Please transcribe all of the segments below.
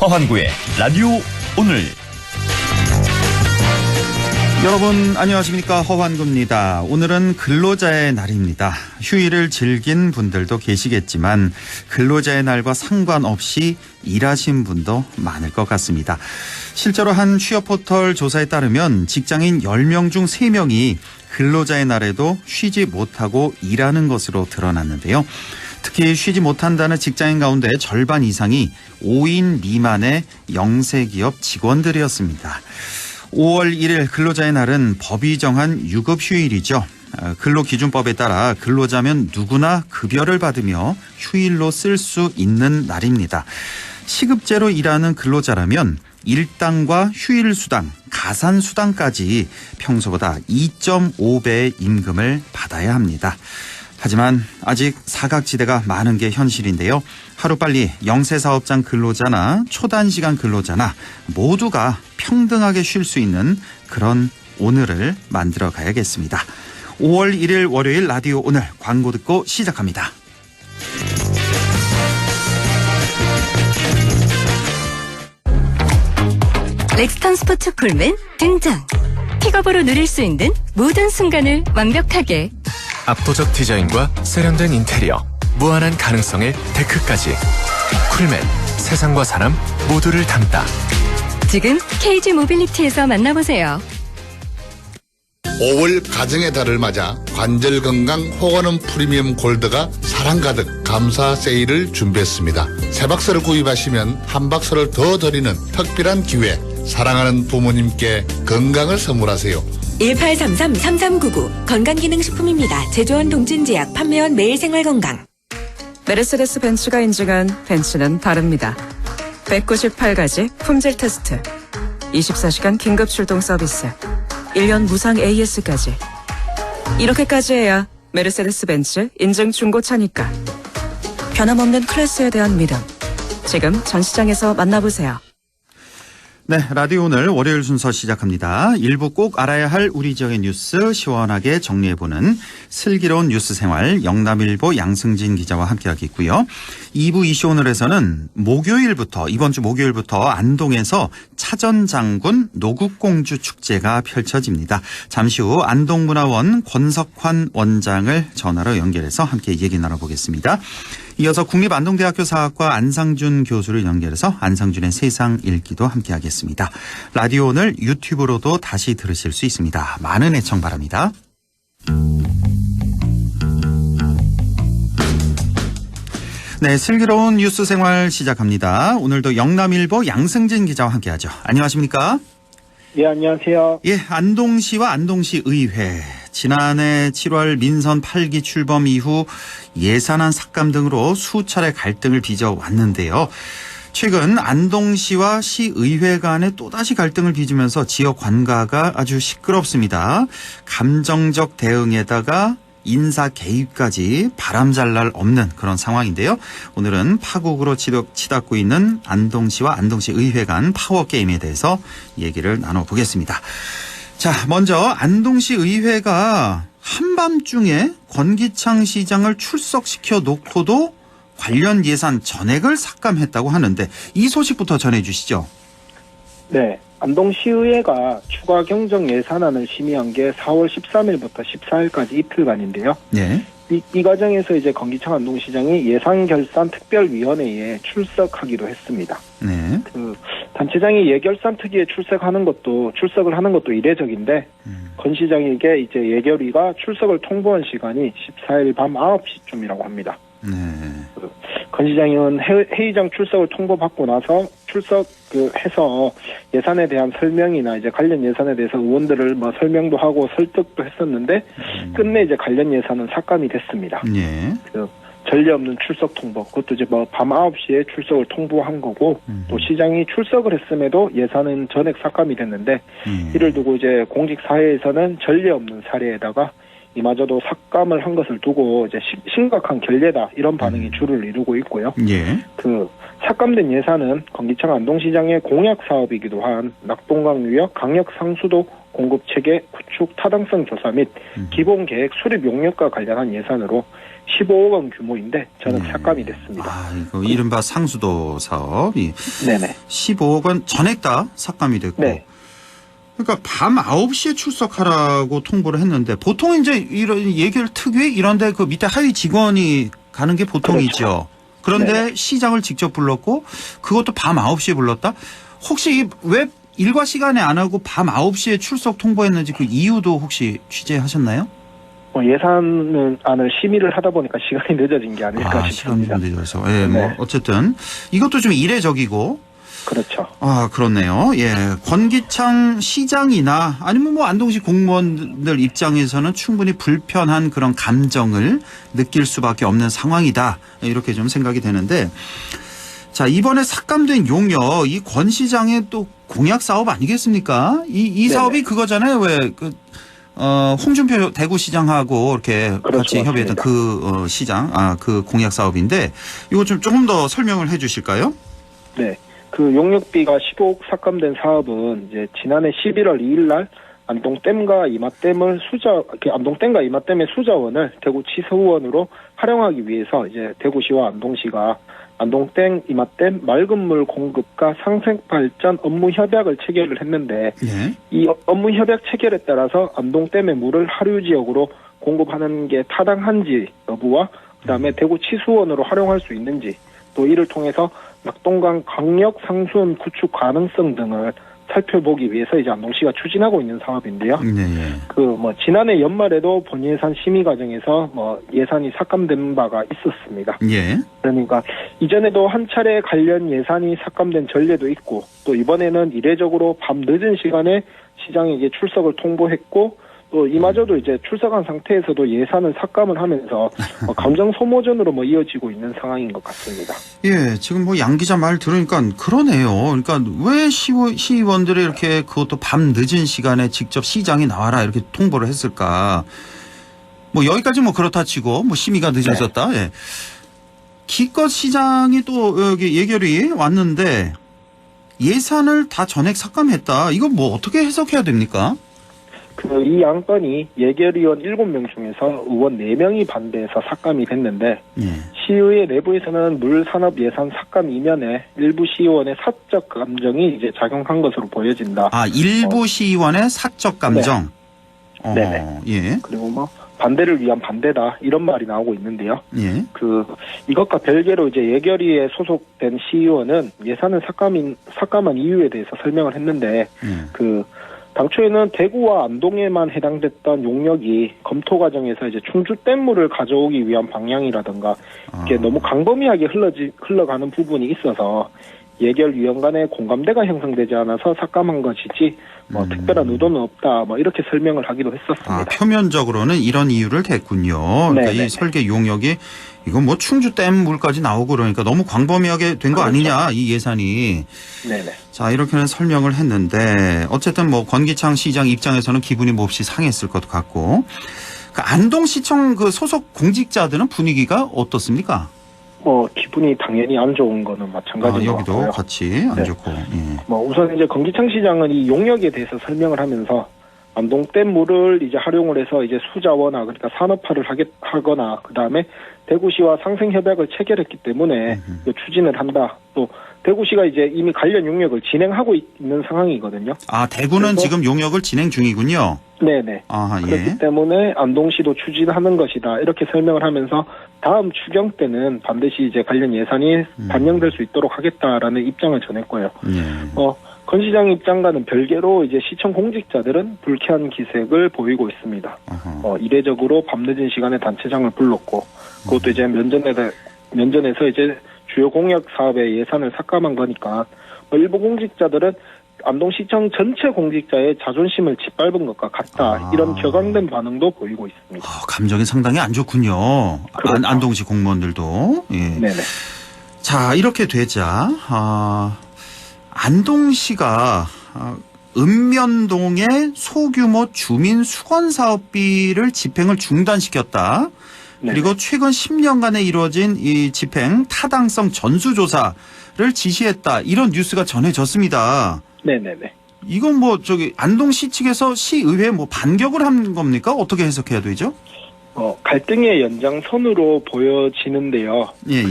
허환구의 라디오 오늘. 여러분 안녕하십니까, 허환구입니다. 오늘은 근로자의 날입니다. 휴일을 즐긴 분들도 계시겠지만 근로자의 날과 상관없이 일하신 분도 많을 것 같습니다. 실제로 한 취업 포털 조사에 따르면 직장인 10명 중 3명이 근로자의 날에도 쉬지 못하고 일하는 것으로 드러났는데요. 특히 쉬지 못한다는 직장인 가운데 절반 이상이 5인 미만의 영세기업 직원들이었습니다. 5월 1일 근로자의 날은 법이 정한 유급휴일이죠. 근로기준법에 따라 근로자면 누구나 급여를 받으며 휴일로 쓸 수 있는 날입니다. 시급제로 일하는 근로자라면 일당과 휴일수당, 가산수당까지 평소보다 2.5배의 임금을 받아야 합니다. 하지만 아직 사각지대가 많은 게 현실인데요. 하루빨리 영세사업장 근로자나 초단시간 근로자나 모두가 평등하게 쉴 수 있는 그런 오늘을 만들어 가야겠습니다. 5월 1일 월요일 라디오 오늘 광고 듣고 시작합니다. 렉스턴 스포츠 콜맨 등장. 픽업으로 누릴 수 있는 모든 순간을 완벽하게. 압도적 디자인과 세련된 인테리어, 무한한 가능성의 데크까지. 쿨맨, 세상과 사람 모두를 담다. 지금 KG 모빌리티에서 만나보세요. 5월 가정의 달을 맞아 관절 건강 호건음 프리미엄 골드가 사랑 가득 감사 세일을 준비했습니다. 세 박스를 구입하시면 한 박스를 더 드리는 특별한 기회. 사랑하는 부모님께 건강을 선물하세요. 1833-3399 건강기능식품입니다. 제조원 동진제약, 판매원 매일생활건강. 메르세데스 벤츠가 인증한 벤츠는 다릅니다. 198가지 품질 테스트, 24시간 긴급 출동 서비스, 1년 무상 AS까지. 이렇게까지 해야 메르세데스 벤츠 인증 중고차니까. 변함없는 클래스에 대한 믿음. 지금 전시장에서 만나보세요. 네, 라디오 오늘 월요일 순서 시작합니다. 일부 꼭 알아야 할 우리 지역의 뉴스 시원하게 정리해보는 슬기로운 뉴스 생활, 영남일보 양승진 기자와 함께하겠고요. 2부 이슈 오늘에서는 이번 주 목요일부터 안동에서 차전장군 노국공주 축제가 펼쳐집니다. 잠시 후 안동문화원 권석환 원장을 전화로 연결해서 함께 얘기 나눠보겠습니다. 이어서 국립안동대학교 사학과 안상준 교수를 연결해서 안상준의 세상 읽기도 함께하겠습니다. 라디오 오늘 유튜브로도 다시 들으실 수 있습니다. 많은 애청 바랍니다. 네, 슬기로운 뉴스 생활 시작합니다. 오늘도 영남일보 양승진 기자와 함께하죠. 안녕하십니까? 네, 안녕하세요. 예, 안동시와 안동시 의회. 지난해 7월 민선 8기 출범 이후 예산안 삭감 등으로 수차례 갈등을 빚어왔는데요. 최근 안동시와 시의회 간에 또다시 갈등을 빚으면서 지역 관가가 아주 시끄럽습니다. 감정적 대응에다가 인사 개입까지 바람잘 날 없는 그런 상황인데요. 오늘은 파국으로 치닫고 있는 안동시와 안동시 의회 간 파워게임에 대해서 얘기를 나눠보겠습니다. 자, 먼저 안동시 의회가 한밤중에 권기창 시장을 출석시켜 놓고도 관련 예산 전액을 삭감했다고 하는데 이 소식부터 전해주시죠. 네, 안동시의회가 추가 경정 예산안을 심의한 게 4월 13일부터 14일까지 이틀간인데요. 네. 이 과정에서 이제 권기창 안동시장이 예산결산특별위원회에 출석하기로 했습니다. 네. 단체장이 예결산 특위에 출석을 하는 것도 이례적인데, 권 시장에게 이제 예결위가 출석을 통보한 시간이 14일 밤 9시쯤이라고 합니다. 네. 권 시장은 회의장 출석을 통보받고 나서 해서 예산에 대한 설명이나 이제 관련 예산에 대해서 의원들을 설명도 하고 설득도 했었는데, 끝내 이제 관련 예산은 삭감이 됐습니다. 네. 전례 없는 출석 통보, 그것도 이제 밤 9시에 출석을 통보한 거고, 또 시장이 출석을 했음에도 예산은 전액 삭감이 됐는데, 이를 두고 이제 공직사회에서는 전례 없는 사례에다가 이마저도 삭감을 한 것을 두고 이제 심각한 결례다, 이런 반응이 주를 이루고 있고요. 예. 삭감된 예산은 권기창 안동시장의 공약 사업이기도 한 낙동강유역 강력 상수도 공급 체계 구축 타당성 조사 및 기본 계획 수립 용역과 관련한 예산으로 15억 원 규모인데 저는 삭감이 됐습니다. 아, 이거 이른바 상수도 사업이 네네. 15억 원 전액 다 삭감이 됐고. 네. 그러니까 밤 9시에 출석하라고 통보를 했는데 보통 이제 이런 예결 특위 이런데 그 밑에 하위 직원이 가는 게 보통이죠. 그런데 네네. 시장을 직접 불렀고 그것도 밤 9시에 불렀다? 혹시 왜 일과 시간에 안 하고 밤 9시에 출석 통보했는지 그 이유도 혹시 취재하셨나요? 예산안을 심의를 하다 보니까 시간이 늦어진 게 아닐까 싶습니다. 시간이 늦어서. 예, 뭐 네. 어쨌든 이것도 좀 이례적이고. 그렇죠. 아, 그렇네요. 예. 권기창 시장이나 아니면 뭐 안동시 공무원들 입장에서는 충분히 불편한 그런 감정을 느낄 수밖에 없는 상황이다. 이렇게 좀 생각이 되는데. 자, 이번에 삭감된 용역, 이 권 시장의 또 공약 사업 아니겠습니까? 이 사업이 그거잖아요. 왜, 홍준표 대구시장하고 이렇게 그렇죠, 같이 협의했던 그 시장, 그 공약 사업인데, 이거 좀 조금 더 설명을 해 주실까요? 네. 그 용역비가 15억 삭감된 사업은 이제 지난해 11월 2일 날 안동댐과 이마댐의 수자원을 대구치서원으로 활용하기 위해서 이제 대구시와 안동시가 안동댐, 이마댐 맑은물 공급과 상생발전 업무 협약을 체결을 했는데 네. 이 업무 협약 체결에 따라서 안동댐의 물을 하류 지역으로 공급하는 게 타당한지 여부와 그다음에 대구 치수원으로 활용할 수 있는지 또 이를 통해서 낙동강 강력 상수원 구축 가능성 등을 살펴보기 위해서 이제 안동시가 추진하고 있는 사업인데요. 네. 지난해 연말에도 본예산 심의 과정에서 예산이 삭감된 바가 있었습니다. 예. 그러니까 이전에도 한 차례 관련 예산이 삭감된 전례도 있고 또 이번에는 이례적으로 밤 늦은 시간에 시장에 이제 출석을 통보했고 또 이마저도 이제 출석한 상태에서도 예산을 삭감을 하면서 감정 소모전으로 이어지고 있는 상황인 것 같습니다. 예, 지금 양 기자 말 들으니까 그러네요. 그러니까 왜 시의원들이 이렇게 그것도 밤 늦은 시간에 직접 시장에 나와라 이렇게 통보를 했을까? 여기까지 그렇다 치고 심의가 늦어졌다. 네. 예. 기껏 시장이 또 여기 예결이 왔는데 예산을 다 전액 삭감했다. 이거 어떻게 해석해야 됩니까? 이 양건이 예결위원 7명 중에서 의원 4명이 반대해서 삭감이 됐는데 시의회 내부에서는 물산업 예산 삭감 이면에 일부 시의원의 사적 감정이 이제 작용한 것으로 보여진다. 일부 시의원의 사적 감정. 네. 예. 그리고 반대를 위한 반대다 이런 말이 나오고 있는데요. 예. 이것과 별개로 이제 예결위에 소속된 시의원은 예산을 삭감한 이유에 대해서 설명을 했는데 당초에는 대구와 안동에만 해당됐던 용역이 검토 과정에서 이제 충주댐물을 가져오기 위한 방향이라든가 이게 너무 광범위하게 흘러가는 부분이 있어서 예결위원 간의 공감대가 형성되지 않아서 삭감한 것이지 특별한 의도는 없다 이렇게 설명을 하기도 했었습니다. 표면적으로는 이런 이유를 댔군요. 그러니까 이 설계 용역이 이거 충주댐 물까지 나오고 그러니까 너무 광범위하게 된 거 아니냐 이 예산이. 네네. 자, 이렇게는 설명을 했는데 어쨌든 권기창 시장 입장에서는 기분이 몹시 상했을 것 같고 안동시청 소속 공직자들은 분위기가 어떻습니까? 기분이 당연히 안 좋은 거는 마찬가지인 것 여기도 같고요. 같이 안 좋고. 예. 우선 이제 권기창 시장은 이 용역에 대해서 설명을 하면서 안동댐 물을 이제 활용을 해서 이제 수자원화 그러니까 산업화를 하거나 그다음에 대구시와 상생협약을 체결했기 때문에 추진을 한다. 또 대구시가 이제 이미 관련 용역을 진행하고 있는 상황이거든요. 대구는 지금 용역을 진행 중이군요. 네네. 그렇기 때문에 안동시도 추진하는 것이다. 이렇게 설명을 하면서 다음 추경 때는 반드시 이제 관련 예산이 반영될 수 있도록 하겠다라는 입장을 전했고요. 권 시장 입장과는 별개로 이제 시청 공직자들은 불쾌한 기색을 보이고 있습니다. 이례적으로 밤늦은 시간에 단체장을 불렀고 그것도 이제 면전에서 이제 주요 공약 사업의 예산을 삭감한 거니까 일부 공직자들은 안동시청 전체 공직자의 자존심을 짓밟은 것과 같다. 이런 격앙된 반응도 보이고 있습니다. 감정이 상당히 안 좋군요. 그렇죠. 안동시 공무원들도. 예. 네네. 자, 이렇게 되자 안동시가 읍면동의 소규모 주민 수건 사업비를 집행을 중단시켰다. 네네. 그리고 최근 10년간에 이루어진 이 집행 타당성 전수조사를 지시했다. 이런 뉴스가 전해졌습니다. 네네네. 이건 뭐 안동시 측에서 시의회에 뭐 반격을 한 겁니까? 어떻게 해석해야 되죠? 갈등의 연장선으로 보여지는데요. 예.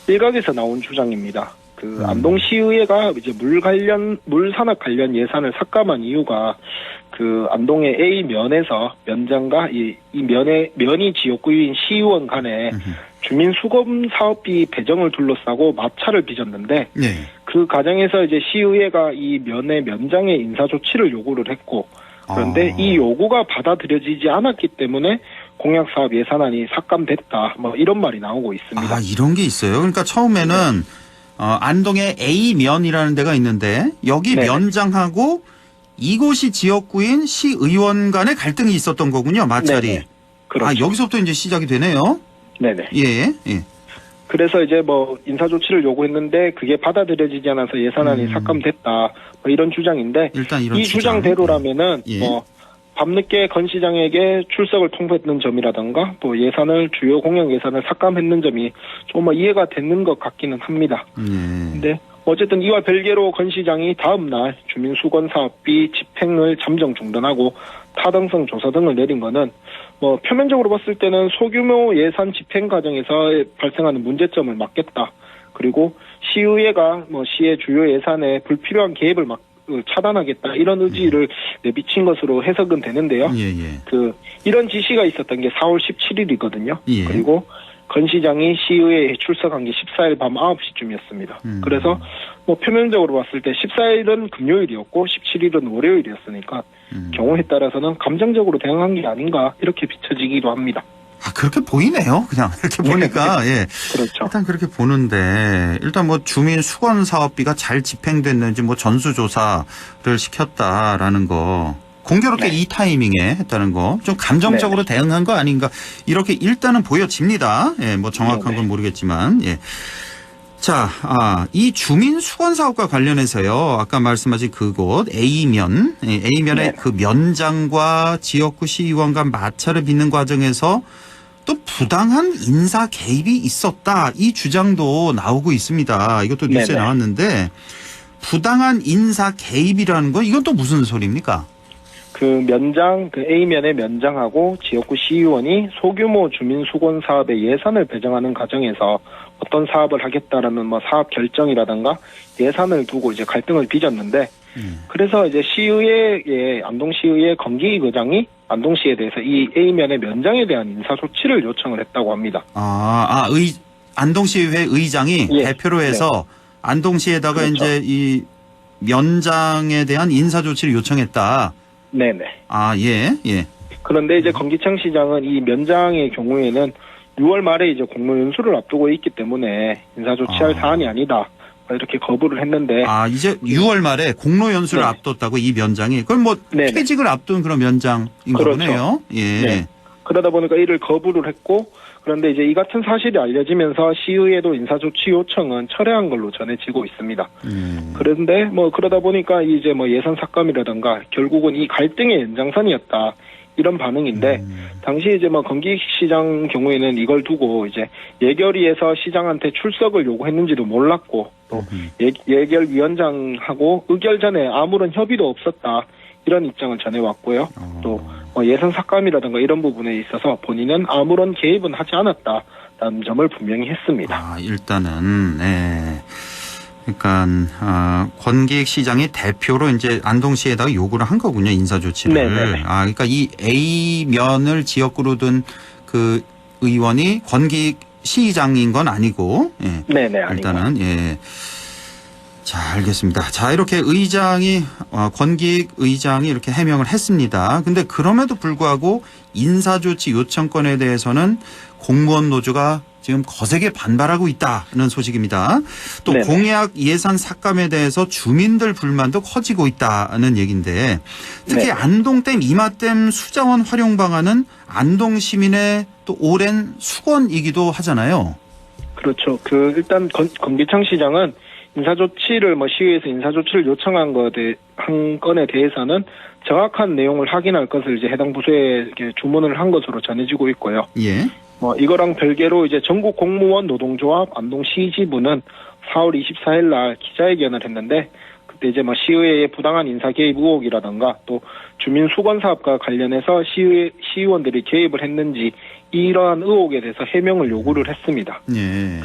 일각에서 나온 주장입니다. 안동시의회가 이제 물 산업 관련 예산을 삭감한 이유가 안동의 A 면에서 면장과 이 면이 지역구인 시의원 간에 주민 수검 사업비 배정을 둘러싸고 마찰을 빚었는데 그 과정에서 이제 시의회가 이 면의 면장의 인사 조치를 요구를 했고 그런데 이 요구가 받아들여지지 않았기 때문에 공약 사업 예산안이 삭감됐다. 뭐 이런 말이 나오고 있습니다. 아, 이런 게 있어요. 그러니까 처음에는 안동에 A면이라는 데가 있는데 여기 면장하고 이곳이 지역구인 시의원 간의 갈등이 있었던 거군요. 마찰이. 그렇죠. 여기서부터 이제 시작이 되네요. 네네. 예. 그래서 이제 뭐 인사 조치를 요구했는데 그게 받아들여지지 않아서 예산안이 삭감됐다. 뭐 이런 주장인데 일단 이런 이 주장대로라면은 예. 밤늦게 건 시장에게 출석을 통보했는 점이라든가 또 주요 공약 예산을 삭감했는 점이 좀 이해가 되는 것 같기는 합니다. 근데 어쨌든 이와 별개로 건 시장이 다음 날 주민 수건 사업비 집행을 잠정 중단하고 타당성 조사 등을 내린 거는 뭐 표면적으로 봤을 때는 소규모 예산 집행 과정에서 발생하는 문제점을 막겠다. 그리고 시의회가 시의 주요 예산에 불필요한 개입을 차단하겠다 이런 의지를 내비친 것으로 해석은 되는데요. 이런 지시가 있었던 게 4월 17일이거든요. 그리고 건 시장이 시의회에 출석한 게 14일 밤 9시쯤이었습니다. 그래서 표면적으로 봤을 때 14일은 금요일이었고 17일은 월요일이었으니까 경우에 따라서는 감정적으로 대응한 게 아닌가 이렇게 비춰지기도 합니다. 그렇게 보이네요. 그냥 이렇게 보니까. 예. 그렇죠. 일단 그렇게 보는데 일단 주민 수건 사업비가 잘 집행됐는지 전수조사를 시켰다라는 거. 공교롭게 이 타이밍에 했다는 거. 좀 감정적으로 대응한 거 아닌가. 이렇게 일단은 보여집니다. 예, 정확한 건 모르겠지만. 예. 자, 이 주민 수건 사업과 관련해서요. 아까 말씀하신 그곳 A면의 그 면장과 지역구 시의원 간 마찰을 빚는 과정에서 또 부당한 인사 개입이 있었다. 이 주장도 나오고 있습니다. 이것도 뉴스에 나왔는데 부당한 인사 개입이라는 건 이건 또 무슨 소리입니까? A면의 면장하고 지역구 시의원이 소규모 주민 수건 사업의 예산을 배정하는 과정에서 어떤 사업을 하겠다라는 사업 결정이라든가 예산을 두고 이제 갈등을 빚었는데 그래서 이제 안동시의회 건기익 의장이 안동시에 대해서 이 A면의 면장에 대한 인사 조치를 요청을 했다고 합니다. 안동시의회 의장이 대표로 해서 안동시에다가 이제 이 면장에 대한 인사 조치를 요청했다. 네네. 예. 그런데 이제 건기창 시장은 이 면장의 경우에는 6월 말에 이제 공로 연수를 앞두고 있기 때문에 인사 조치할 사안이 아니다. 이렇게 거부를 했는데. 이제 6월 말에 공로 연수를 앞뒀다고 이 면장이. 그럼 퇴직을 앞둔 그런 면장인 거네요. 예. 그러다 보니까 이를 거부를 했고 그런데 이제 이 같은 사실이 알려지면서 시의회도 인사 조치 요청은 철회한 걸로 전해지고 있습니다. 그런데 그러다 보니까 이제 예산 삭감이라든가 결국은 이 갈등의 연장선이었다. 이런 반응인데 당시 이제 건기시장 경우에는 이걸 두고 이제 예결위에서 시장한테 출석을 요구했는지도 몰랐고 또 예결위원장하고 의결 전에 아무런 협의도 없었다. 이런 입장을 전해왔고요. 또 예산 삭감이라든가 이런 부분에 있어서 본인은 아무런 개입은 하지 않았다라는 점을 분명히 했습니다. 일단은 그러니까 권기익 시장이 대표로 이제 안동시에다가 요구를 한 거군요. 인사 조치를. 그러니까 이 A면을 지역구로 둔 그 의원이 권기익 시장인 건 아니고. 일단은 자, 알겠습니다. 자, 이렇게 권기익 의장이 이렇게 해명을 했습니다. 근데 그럼에도 불구하고 인사조치 요청권에 대해서는 공무원 노조가 지금 거세게 반발하고 있다는 소식입니다. 또 공약 예산 삭감에 대해서 주민들 불만도 커지고 있다는 얘기인데 특히 안동댐, 이마댐 수자원 활용 방안은 안동 시민의 또 오랜 수건이기도 하잖아요. 그렇죠. 일단 건기창 시장은 시의회에서 인사조치를 요청한 건에 대해서는 정확한 내용을 확인할 것을 이제 해당 부서에 주문을 한 것으로 전해지고 있고요. 이거랑 별개로 이제 전국 공무원 노동조합 안동시지부는 4월 24일 날 기자회견을 했는데 그때 이제 뭐 시의회의 부당한 인사 개입 의혹이라든가 또 주민 수건 사업과 관련해서 시의원들이 개입을 했는지 이러한 의혹에 대해서 해명을 요구를 했습니다. 예.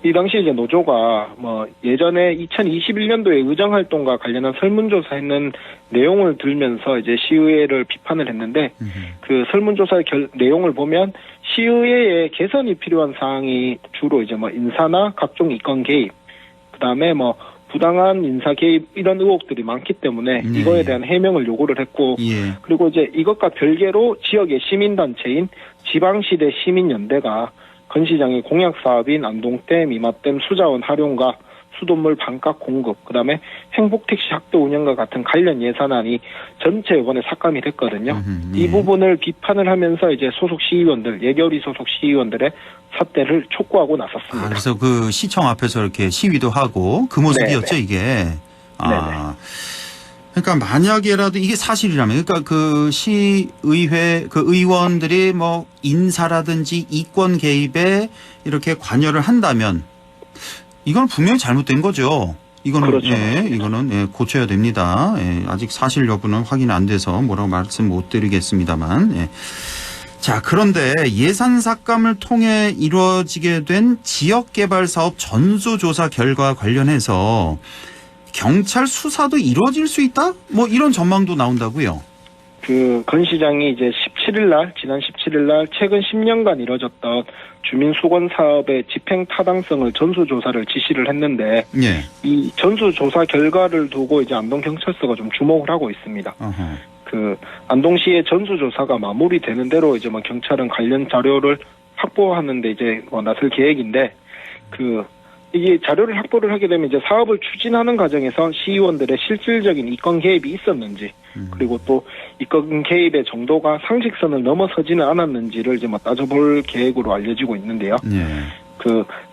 이 당시 이제 노조가 뭐 예전에 2021년도에 의정활동과 관련한 설문조사했는 내용을 들면서 이제 시의회를 비판을 했는데 그 설문조사 내용을 보면 시의회에 개선이 필요한 사항이 주로 이제 뭐 인사나 각종 이권 개입, 그다음에 뭐 부당한 인사 개입 이런 의혹들이 많기 때문에 이거에 대한 해명을 요구를 했고 예. 그리고 이제 이것과 별개로 지역의 시민단체인 지방시대 시민연대가 건 시장의 공약 사업인 안동댐, 이마댐 수자원 활용과 수돗물 반값 공급, 그다음에 행복택시 학교 운영과 같은 관련 예산안이 전체 이번에 삭감이 됐거든요. 예. 이 부분을 비판을 하면서 이제 소속 시의원들, 예결위 소속 시의원들의 사퇴를 촉구하고 나섰습니다. 그래서 그 시청 앞에서 이렇게 시위도 하고 그 모습이었죠, 네네. 이게. 그러니까 만약에라도 이게 사실이라면, 그러니까 그 시의회 그 의원들이 뭐 인사라든지 이권 개입에 이렇게 관여를 한다면 이건 분명히 잘못된 거죠. 이거는 그렇죠. 이거는 고쳐야 됩니다. 아직 사실 여부는 확인 안 돼서 뭐라고 말씀 못 드리겠습니다만. 자, 그런데 예산 삭감을 통해 이루어지게 된 지역개발사업 전수조사 결과 관련해서 경찰 수사도 이루어질 수 있다? 뭐 이런 전망도 나온다고요. 건 시장이 이제 지난 17일 날 최근 10년간 이뤄졌던 주민 수건 사업의 집행 타당성을 전수조사를 지시를 했는데 예. 이 전수조사 결과를 두고 이제 안동경찰서가 좀 주목을 하고 있습니다. 안동시의 전수조사가 마무리되는 대로 이제 뭐 경찰은 관련 자료를 확보하는데 이제 나설 계획인데 이게 자료를 확보를 하게 되면 이제 사업을 추진하는 과정에서 시의원들의 실질적인 이권 개입이 있었는지 그리고 또 이권 개입의 정도가 상식선을 넘어서지는 않았는지를 이제 뭐 따져볼 계획으로 알려지고 있는데요. 예.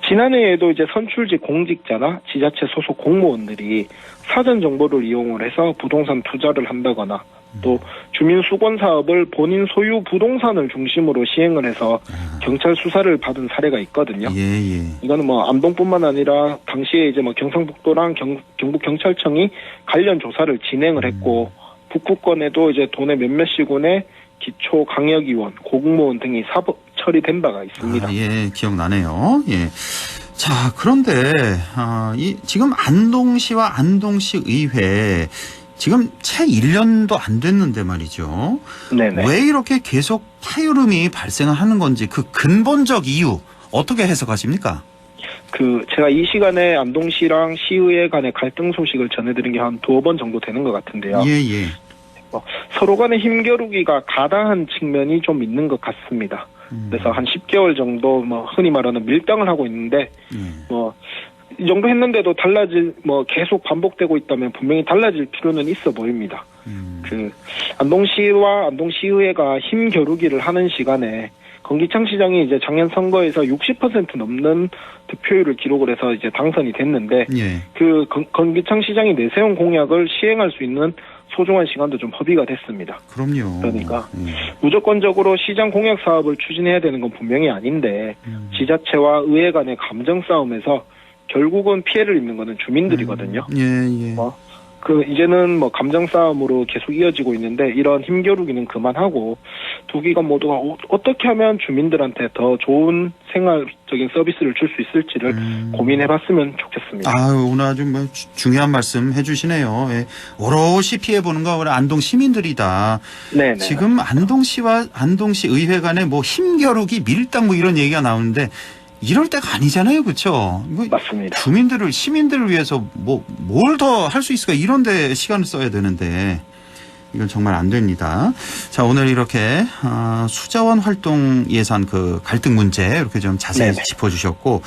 지난해에도 이제 선출직 공직자나 지자체 소속 공무원들이 사전 정보를 이용을 해서 부동산 투자를 한다거나 또 주민 수건 사업을 본인 소유 부동산을 중심으로 시행을 해서 경찰 수사를 받은 사례가 있거든요. 예. 이거는 뭐 안동뿐만 아니라 당시에 이제 뭐 경상북도랑 경북 경찰청이 관련 조사를 진행을 했고 북구권에도 이제 도내 몇몇 시군의 기초 강력위원, 공무원 등이 사법 처리된 바가 있습니다. 기억나네요. 예. 자, 그런데 지금 안동시와 안동시 의회 지금 채 1년도 안 됐는데 말이죠. 네네. 왜 이렇게 계속 파열음이 발생을 하는 건지 그 근본적 이유 어떻게 해석하십니까? 제가 이 시간에 안동시랑 시의회 간의 갈등 소식을 전해드린 게 한 2번 정도 되는 것 같은데요. 예. 서로 간의 힘겨루기가 가다한 측면이 좀 있는 것 같습니다. 그래서 한 10개월 정도 흔히 말하는 밀당을 하고 있는데 이 정도 했는데도 계속 반복되고 있다면 분명히 달라질 필요는 있어 보입니다. 안동시와 안동시의회가 힘겨루기를 하는 시간에 건기창 시장이 이제 작년 선거에서 60% 넘는 득표율을 기록을 해서 이제 당선이 됐는데 건기창 시장이 내세운 공약을 시행할 수 있는 소중한 시간도 좀 허비가 됐습니다. 그럼요. 그러니까 무조건적으로 시장 공약 사업을 추진해야 되는 건 분명히 아닌데 지자체와 의회 간의 감정 싸움에서 결국은 피해를 입는 거는 주민들이거든요. 이제는 감정 싸움으로 계속 이어지고 있는데 이런 힘겨루기는 그만하고 두 기관 모두가 어떻게 하면 주민들한테 더 좋은 생활적인 서비스를 줄 수 있을지를 고민해봤으면 좋겠습니다. 오늘 아주 중요한 말씀 해주시네요. 오롯이 피해보는 건 안동 시민들이다. 네네. 지금 안동시와 안동시 의회 간에 힘겨루기, 밀당 이런 얘기가 나오는데 이럴 때가 아니잖아요. 그렇죠? 맞습니다. 시민들을 위해서 뭘 더 할 수 있을까? 이런 데 시간을 써야 되는데 이건 정말 안 됩니다. 자, 오늘 이렇게 수자원 활동 예산 갈등 문제 이렇게 좀 자세히 짚어주셨고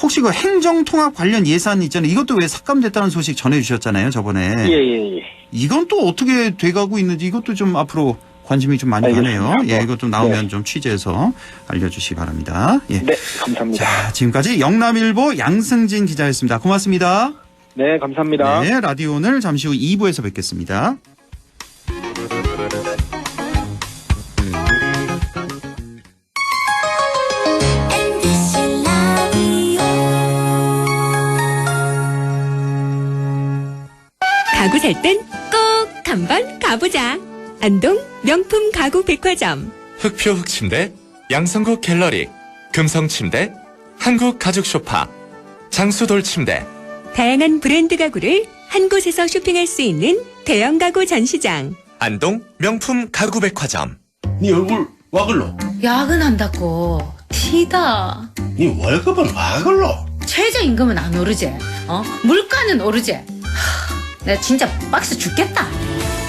혹시 행정통합 관련 예산 있잖아요. 이것도 왜 삭감됐다는 소식 전해주셨잖아요. 저번에. 예. 이건 또 어떻게 돼가고 있는지 이것도 좀 앞으로 관심이 좀 많이 가네요. 이것 좀 나오면 좀 취재해서 알려주시기 바랍니다. 네, 감사합니다. 자, 지금까지 영남일보 양승진 기자였습니다. 고맙습니다. 네, 감사합니다. 네, 라디오 오늘 잠시 후 2부에서 뵙겠습니다. 할 땐 꼭 한번 가보자. 안동 명품 가구 백화점. 흑표 흑침대, 양성국 갤러리, 금성침대, 한국가죽소파, 장수돌침대. 다양한 브랜드 가구를 한 곳에서 쇼핑할 수 있는 대형 가구 전시장. 안동 명품 가구백화점. 네 얼굴 와 글로? 야근한다고 티다. 네 월급은 와 글로? 최저임금은 안 오르지. 물가는 오르지. 내가 진짜 박스 죽겠다.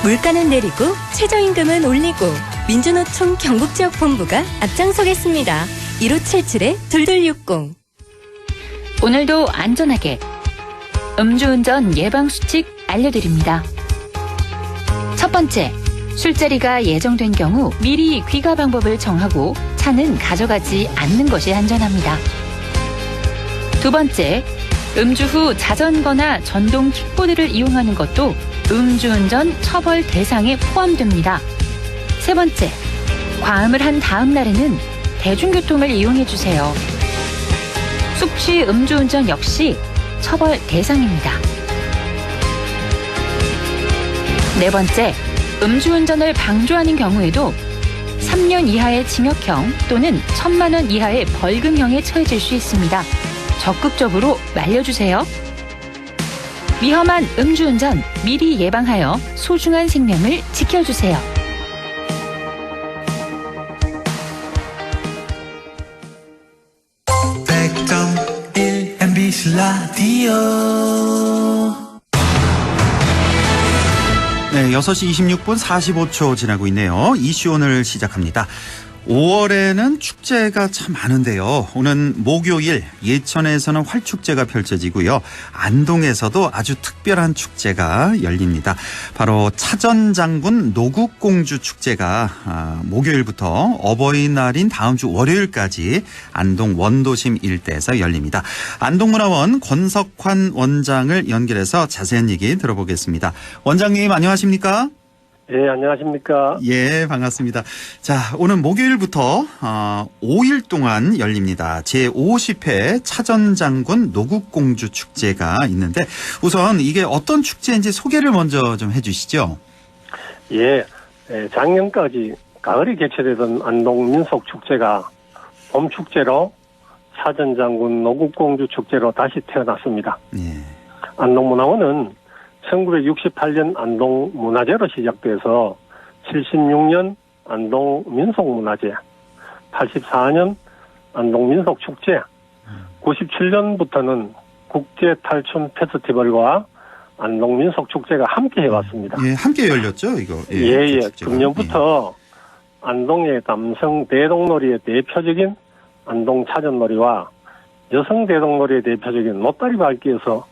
물가는 내리고 최저임금은 올리고 민주노총 경북지역본부가 앞장서겠습니다. 1577-2260. 오늘도 안전하게 음주운전 예방수칙 알려드립니다. 첫 번째, 술자리가 예정된 경우 미리 귀가 방법을 정하고 차는 가져가지 않는 것이 안전합니다. 두 번째, 음주 후 자전거나 전동 킥보드를 이용하는 것도 음주운전 처벌 대상에 포함됩니다. 세 번째, 과음을 한 다음 날에는 대중교통을 이용해주세요. 숙취 음주운전 역시 처벌 대상입니다. 네 번째, 음주운전을 방조하는 경우에도 3년 이하의 징역형 또는 1,000만 원 이하의 벌금형에 처해질 수 있습니다. 적극적으로 말려주세요. 위험한 음주운전 미리 예방하여 소중한 생명을 지켜주세요. MBC 라디오. 네, 6시 26분 45초 지나고 있네요. 이슈 오늘 시작합니다. 5월에는 축제가 참 많은데요. 오는 목요일 예천에서는 활축제가 펼쳐지고요. 안동에서도 아주 특별한 축제가 열립니다. 바로 차전장군 노국공주 축제가 목요일부터 어버이날인 다음 주 월요일까지 안동 원도심 일대에서 열립니다. 안동문화원 권석환 원장을 연결해서 자세한 얘기 들어보겠습니다. 원장님 안녕하십니까? 예, 안녕하십니까? 예, 반갑습니다. 자, 오늘 목요일부터 5일 동안 열립니다. 제50회 차전장군 노국공주 축제가 있는데 우선 이게 어떤 축제인지 소개를 먼저 좀 해주시죠. 예, 작년까지 가을에 개최되던 안동 민속축제가 봄축제로 차전장군 노국공주 축제로 다시 태어났습니다. 예. 안동문화원은 1968년 안동 문화제로 시작돼서 76년 안동 민속문화제, 84년 안동 민속축제, 97년부터는 국제탈춤 페스티벌과 안동 민속축제가 함께 해왔습니다. 예, 함께 열렸죠, 이거. 예. 금년부터 안동의 남성 대동놀이의 대표적인 안동 차전놀이와 여성 대동놀이의 대표적인 노다리 밟기에서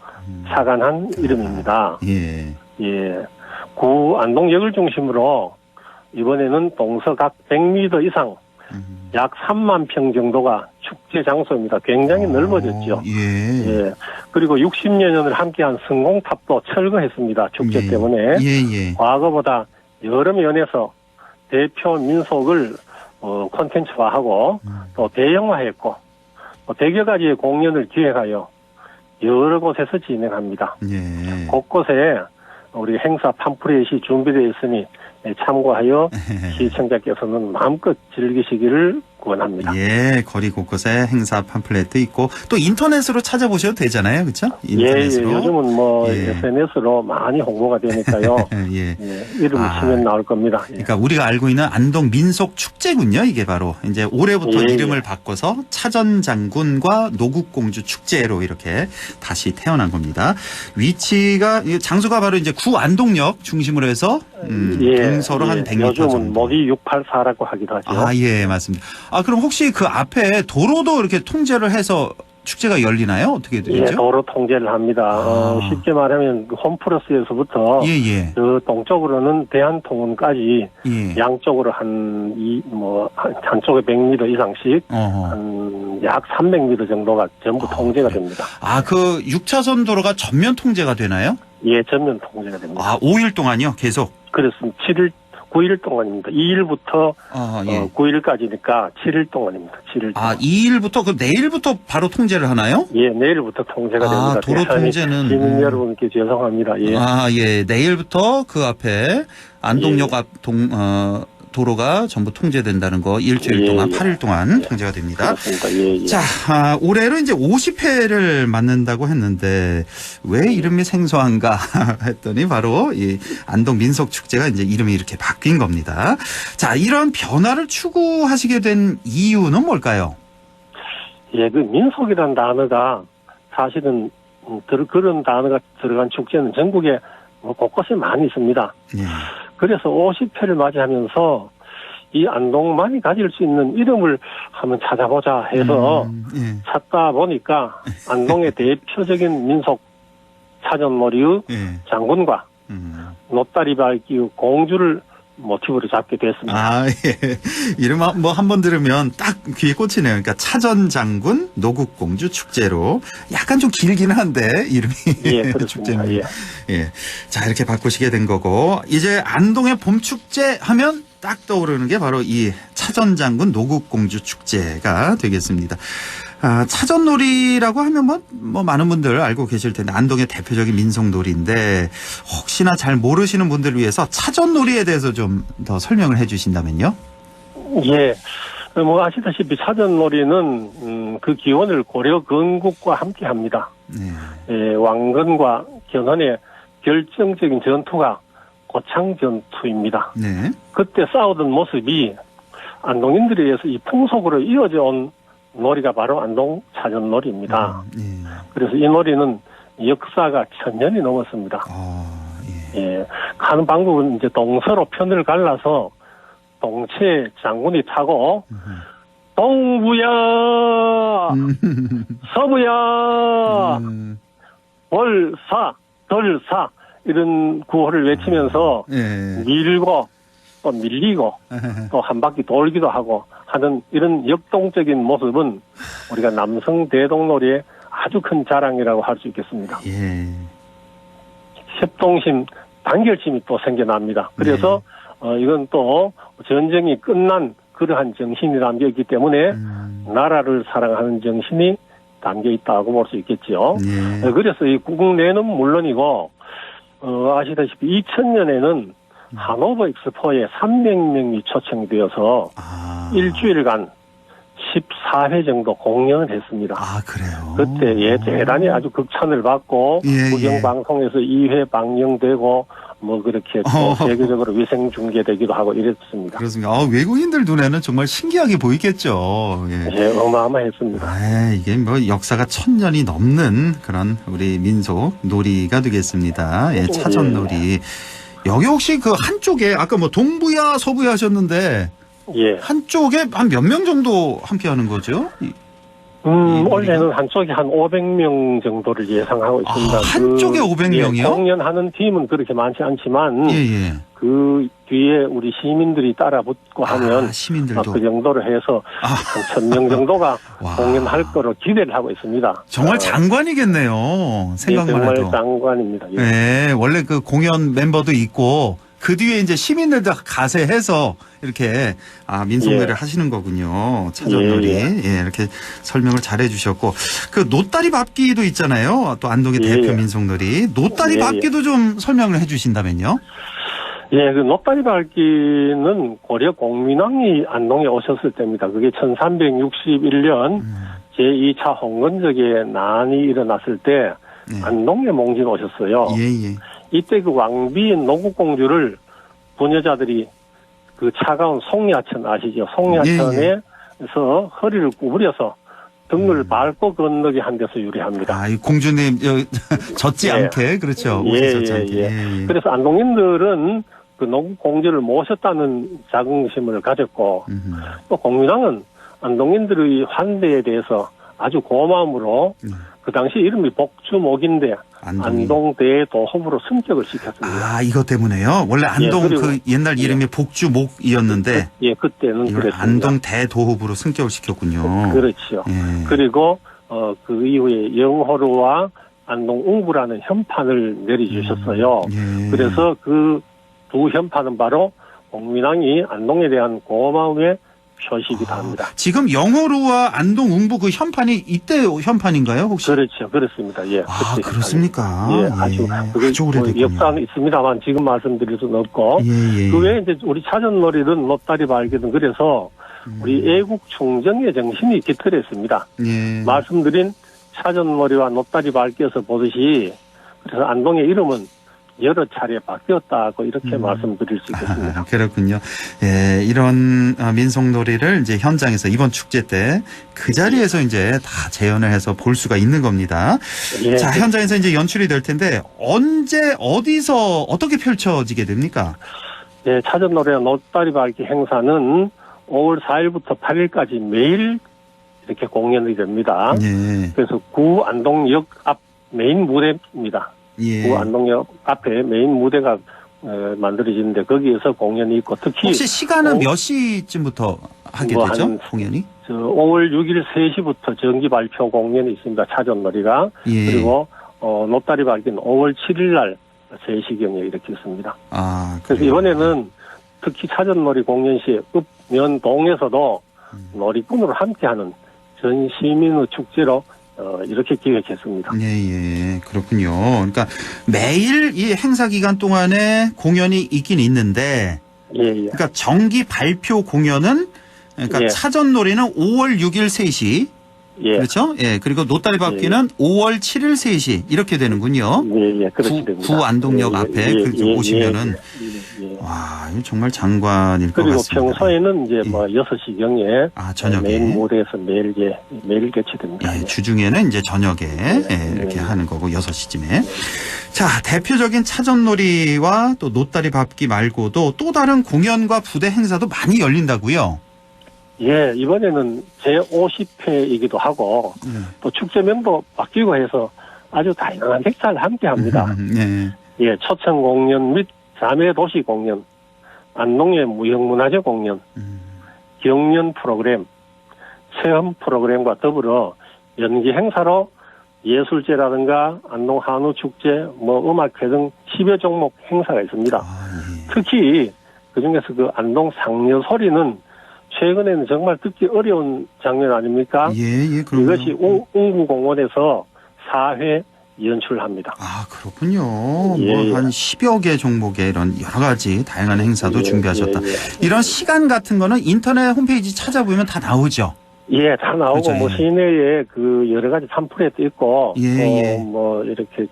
착안한 이름입니다. 예. 구 안동역을 중심으로 이번에는 동서각 100m 이상 약 3만 평 정도가 축제 장소입니다. 굉장히 넓어졌죠. 예. 그리고 60여 년을 함께한 성공탑도 철거했습니다. 축제 때문에. 과거보다 여러 면에서 대표 민속을 콘텐츠화하고 또 대형화했고 또 100여 가지의 공연을 기획하여 여러 곳에서 진행합니다. 곳곳에 우리 행사 팜프렛이 준비되어 있으니 참고하여 시청자께서는 마음껏 즐기시기를 권합니다. 예, 거리 곳곳에 행사 팜플렛도 있고 또 인터넷으로 찾아보셔도 되잖아요, 그렇죠? 인터넷으로. 예, 요즘은 SNS로 많이 홍보가 되니까요. 이름 치면 나올 겁니다. 그러니까 우리가 알고 있는 안동 민속 축제군요. 이게 바로 이제 올해부터 이름을 바꿔서 차전장군과 노국공주 축제로 이렇게 다시 태어난 겁니다. 위치가 장소가 바로 이제 구 안동역 중심으로 해서 동서로 한 100m 요즘은 정도. 모기 684라고 하기도 하죠. 예, 맞습니다. 그럼 혹시 그 앞에 도로도 이렇게 통제를 해서 축제가 열리나요? 어떻게 되죠? 예, 도로 통제를 합니다. 쉽게 말하면 홈플러스에서부터 그 동쪽으로는 대한통운까지 양쪽으로 한쪽에 100m 이상씩 한 약 300m 정도가 전부 통제가 됩니다. 그 6차선 도로가 전면 통제가 되나요? 예, 전면 통제가 됩니다. 5일 동안요, 계속? 그렇습니다. 7일 9일 동안입니다. 2일부터 9일까지니까 7일 동안입니다. 7일 동안. 2일부터 그 내일부터 바로 통제를 하나요? 예, 내일부터 통제가 됩니다. 도로 통제는 시민 여러분께 죄송합니다. 예. 예. 내일부터 그 앞에 안동역 앞 도로가 전부 통제된다는 거 일주일 동안 8일 동안 통제가 됩니다. 그렇습니다. 자, 올해로 이제 50회를 맞는다고 했는데 왜 이름이 생소한가 했더니 바로 이 안동 민속축제가 이제 이름이 이렇게 바뀐 겁니다. 자, 이런 변화를 추구하시게 된 이유는 뭘까요? 예, 그 민속이라는 단어가 사실은 그런 단어가 들어간 축제는 전국에 곳곳에 많이 있습니다. 예. 그래서 50회를 맞이하면서 이 안동만이 가질 수 있는 이름을 한번 찾아보자 해서 찾다 보니까 안동의 대표적인 민속 차전놀이의 장군과 노다리 밟기의 공주를 모티브로 잡게 됐습니다. 이름 한번 들으면 딱 귀에 꽂히네요. 그러니까 차전장군 노국공주 축제로 약간 좀 길긴 한데 이름이 그렇습니다. 자, 이렇게 바꾸시게 된 거고 이제 안동의 봄축제 하면 딱 떠오르는 게 바로 이 차전장군 노국공주 축제가 되겠습니다. 차전놀이라고 하면 뭐 많은 분들 알고 계실 텐데 안동의 대표적인 민속놀이인데 혹시나 잘 모르시는 분들을 위해서 차전놀이에 대해서 좀 더 설명을 해 주신다면요? 예. 뭐 아시다시피 차전놀이는 그 기원을 고려 건국과 함께 합니다. 예, 왕건과 견훤의 결정적인 전투가 고창 전투입니다. 그때 싸우던 모습이 안동인들에 의해서 이 풍속으로 이어져 온 놀이가 바로 안동 차전놀이입니다. 그래서 이 놀이는 역사가 1000년이 넘었습니다. 가는 방법은 이제 동서로 편을 갈라서 동체 장군이 타고 동부야 서부야 월사 덜사 이런 구호를 외치면서 밀고 또 밀리고 또 한 바퀴 돌기도 하고 하는 이런 역동적인 모습은 우리가 남성 대동놀이의 아주 큰 자랑이라고 할 수 있겠습니다. 협동심, 단결심이 또 생겨납니다. 그래서 이건 또 전쟁이 끝난 그러한 정신이 담겨 있기 때문에 나라를 사랑하는 정신이 담겨 있다고 볼 수 있겠죠. 그래서 이 국내는 물론이고 아시다시피 2000년에는 하노버 엑스포에 300명이 초청이 되어서 일주일간 14회 정도 공연을 했습니다. 그래요? 그때 대단히 아주 극찬을 받고 국영방송에서 2회 방영되고 뭐 그렇게 또 세계적으로 위생 중계되기도 하고 이랬습니다. 그렇습니다. 외국인들 눈에는 정말 신기하게 보이겠죠. 어마어마했습니다. 이게 뭐 역사가 1000년이 넘는 그런 우리 민속 놀이가 되겠습니다. 차전놀이. 여기 혹시 그 한쪽에 아까 뭐 동부야 서부야 하셨는데 한쪽에 한 몇 명 정도 함께 하는 거죠? 원래는 한쪽에 한 500명 정도를 예상하고 있습니다. 한쪽에 500명이요? 공연하는 팀은 그렇게 많지 않지만 그 뒤에 우리 시민들이 따라붙고 하면 시민들도 그 정도로 해서 한 1000명 정도가 공연할 거로 기대를 하고 있습니다. 정말 장관이겠네요. 생각만 해도. 정말 장관입니다. 원래 그 공연 멤버도 있고 그 뒤에 이제 시민들도 가세해서 이렇게 민속놀이를 하시는 거군요. 차전놀이. 이렇게 설명을 잘 해주셨고 그 노다리 밟기도 있잖아요. 또 안동의 대표 민속놀이. 노다리 밟기도 좀 설명을 해주신다면요. 그 노다리 밟기는 고려 공민왕이 안동에 오셨을 때입니다. 그게 1361년 제2차 홍건적에 난이 일어났을 때 안동에 몽진 오셨어요. 이때 그 왕비인 노국공주를 부녀자들이 그 차가운 송야천 아시죠? 송야천에서 허리를 구부려서 등을 밟고 건너게 한 데서 유래합니다. 이 공주님 젖지 않게 그렇죠. 젖지 않게. 그래서 안동인들은 그 노국공주를 모셨다는 자긍심을 가졌고 또 공민왕은 안동인들의 환대에 대해서 아주 고마움으로 그 당시 이름이 복주목인데 안동 대도읍으로 승격을 시켰습니다. 이것 때문에요? 원래 안동 그 옛날 이름이 복주목이었는데 그때는 그랬습니다. 안동 대도읍으로 승격을 시켰군요. 그렇죠. 그리고 그 이후에 영호루와 안동 웅부라는 현판을 내려주셨어요. 그래서 그 두 현판은 바로 공민왕이 안동에 대한 고마움의 표시이기도 합니다. 지금 영호루와 안동 웅부 그 현판이 이때 현판인가요, 혹시? 그렇죠. 그렇습니다. 예. 그렇습니까? 예, 아주 오래됐군요. 역사는 있습니다만 지금 말씀드릴 수는 없고 예. 그 외에 이제 우리 차전놀이든 롯다리 발기든 그래서 우리 애국 충정의 정신이 깃들어 있습니다. 예. 말씀드린 차전놀이와 롯다리 발기에서 보듯이 그래서 안동의 이름은 여러 차례 바뀌었다고 이렇게 말씀드릴 수 있겠습니다. 그렇군요. 예, 이런 민속놀이를 이제 현장에서 이번 축제 때 그 자리에서 이제 다 재현을 해서 볼 수가 있는 겁니다. 예. 자, 현장에서 이제 연출이 될 텐데 언제 어디서 어떻게 펼쳐지게 됩니까? 예, 차전놀이와 롯다리 발기 행사는 5월 4일부터 8일까지 매일 이렇게 공연이 됩니다. 예. 그래서 구 안동역 앞 메인 무대입니다. 예. 구 안동역 앞에 메인 무대가 만들어지는데 거기에서 공연이 있고 특히 혹시 시간은 몇 시쯤부터 하게 되죠? 공연이? 5월 6일 3시부터 정기 발표 공연이 있습니다. 차전놀이가. 예. 그리고 롯다리 발기는 5월 7일 날 3시경에 이렇게 있습니다. 그래서 이번에는 특히 차전놀이 공연 시에 읍면동에서도 놀이꾼으로 함께하는 전 시민의 축제로 이렇게 기획했습니다. 예, 그렇군요. 그러니까 매일 이 행사 기간 동안에 공연이 있긴 있는데, 그러니까 정기 발표 공연은, 그러니까 차전놀이는 5월 6일 3시, 그렇죠? 예, 그리고 롯다리 밟기는 5월 7일 3시 이렇게 되는군요. 그렇게 됩니다. 구 안동역 앞에 보시면은, 와, 이거 정말 장관일 것 그리고 같습니다. 평소에는 이제 6시경에 저녁에 메인 무대에서 매일 개최됩니다. 예, 주중에는 이제 저녁에 이렇게 하는 거고 6시쯤에. 자, 대표적인 차전놀이와 또 노다리 밟기 말고도 또 다른 공연과 부대 행사도 많이 열린다고요? 예, 이번에는 제50회이기도 하고 또 축제명도 바뀌고 해서 아주 다양한 행사를 함께 합니다. 예, 초청 공연 및 자매 도시 공연, 안동의 무형문화재 공연, 경연 프로그램, 체험 프로그램과 더불어 연기 행사로 예술제라든가 안동 한우축제, 음악회 등 10여 종목 행사가 있습니다. 특히 그중에서 그 안동 상여소리는 최근에는 정말 듣기 어려운 장면 아닙니까? 예, 그럼요. 이것이 웅구공원에서 4회 연출합니다. 그렇군요. 한 10여 개 종목의 이런 여러 가지 다양한 행사도 준비하셨다. 이런 시간 같은 거는 인터넷 홈페이지 찾아보면 다 나오죠? 예, 다 나오고, 그렇죠, 시내에 그 여러 가지 팜플렛도 있고, 이렇게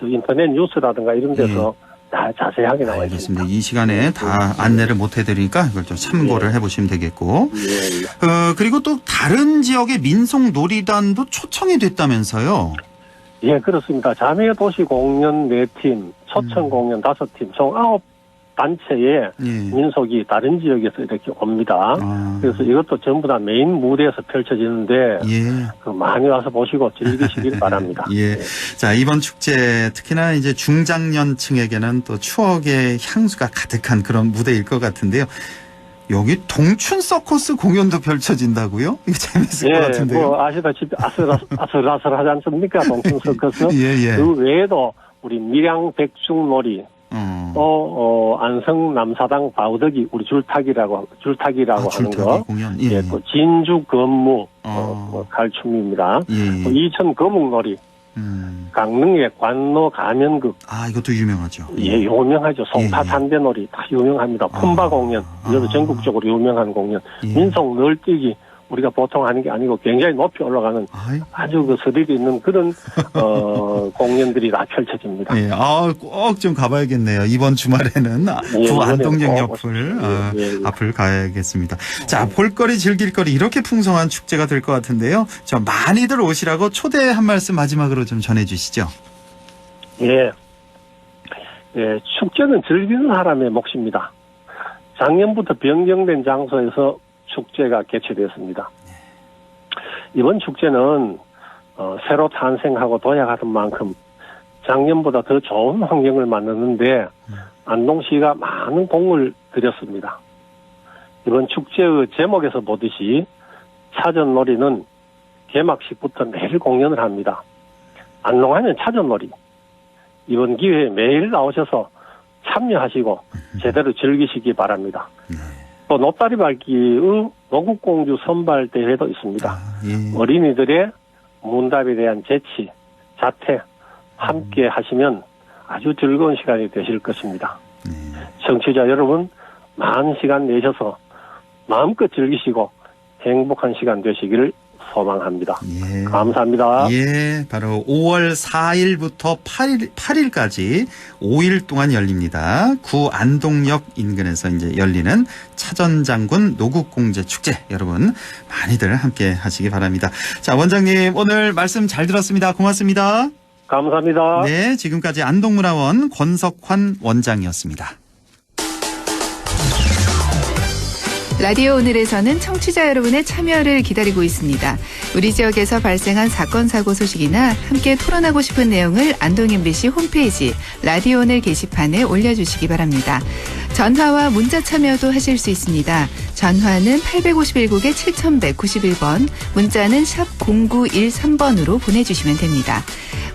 인터넷 뉴스라든가 이런 데서 다 자세하게 나와 있습니다. 이 시간에 다 안내를 못 해드리니까 이걸 좀 참고를 해보시면 되겠고. 그리고 또 다른 지역의 민속놀이단도 초청이 됐다면서요? 예, 그렇습니다. 자매도시 공연 4팀, 초청 공연 5팀, 총 9단체의 민속이 다른 지역에서 이렇게 옵니다. 그래서 이것도 전부 다 메인 무대에서 펼쳐지는데 많이 와서 보시고 즐기시길 바랍니다. 자, 이번 축제 특히나 이제 중장년층에게는 또 추억의 향수가 가득한 그런 무대일 것 같은데요. 여기 동춘 서커스 공연도 펼쳐진다고요? 이거 재밌을 것 같은데요. 아시다시피 아슬아슬하지 않습니까? 동춘 서커스. 그 외에도 우리 밀양 백중놀이, 또 안성 남사당 바우덕이 우리 줄타기라고 하는 거, 공연. 또 진주 건무 갈춤입니다. 이천 거묵놀이. 강릉의 관노 가면극. 이것도 유명하죠. 예, 유명하죠. 송파 산대놀이 다 유명합니다. 품바 공연. 이것도 전국적으로 유명한 공연. 민속 널뛰기. 우리가 보통 하는 게 아니고 굉장히 높이 올라가는 아주 그 스릴이 있는 그런 공연들이 다 펼쳐집니다. 꼭 좀 가봐야겠네요. 이번 주말에는 구 안동역 앞을 가야겠습니다. 자, 볼거리 즐길거리 이렇게 풍성한 축제가 될 것 같은데요. 저 많이들 오시라고 초대 한 말씀 마지막으로 좀 전해주시죠. 예, 축제는 즐기는 사람의 몫입니다. 작년부터 변경된 장소에서 축제가 개최되었습니다. 이번 축제는 새로 탄생하고 도약하는 만큼 작년보다 더 좋은 환경을 만드는데 안동시가 많은 공을 들였습니다. 이번 축제의 제목에서 보듯이 차전놀이는 개막식부터 매일 공연을 합니다. 안동하면 차전놀이. 이번 기회에 매일 나오셔서 참여하시고 제대로 즐기시기 바랍니다. 또 높다리 밟기의 노국공주 선발 대회도 있습니다. 어린이들의 문답에 대한 재치, 자태 함께 하시면 아주 즐거운 시간이 되실 것입니다. 청취자 여러분, 많은 시간 내셔서 마음껏 즐기시고 행복한 시간 되시기를 소망합니다. 감사합니다. 예, 바로 5월 4일부터 8일까지 5일 동안 열립니다. 구 안동역 인근에서 이제 열리는 차전장군 노국공제 축제, 여러분 많이들 함께 하시기 바랍니다. 자, 원장님 오늘 말씀 잘 들었습니다. 고맙습니다. 감사합니다. 네, 지금까지 안동문화원 권석환 원장이었습니다. 라디오 오늘에서는 청취자 여러분의 참여를 기다리고 있습니다. 우리 지역에서 발생한 사건 사고 소식이나 함께 토론하고 싶은 내용을 안동 MBC 홈페이지 라디오 오늘 게시판에 올려주시기 바랍니다. 전화와 문자 참여도 하실 수 있습니다. 전화는 851국에 7191번, 문자는 샵 0913번으로 보내주시면 됩니다.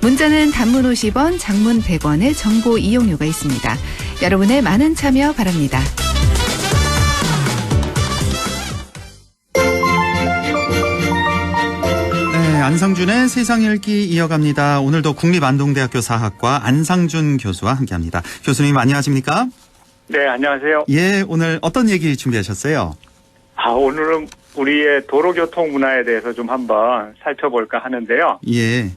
문자는 단문 50원, 장문 100원의 정보 이용료가 있습니다. 여러분의 많은 참여 바랍니다. 안상준의 세상 읽기 이어갑니다. 오늘도 국립안동대학교 사학과 안상준 교수와 함께합니다. 교수님 안녕하십니까? 네, 안녕하세요. 예, 오늘 어떤 얘기 준비하셨어요? 오늘은 우리의 도로교통 문화에 대해서 좀 한번 살펴볼까 하는데요. 예.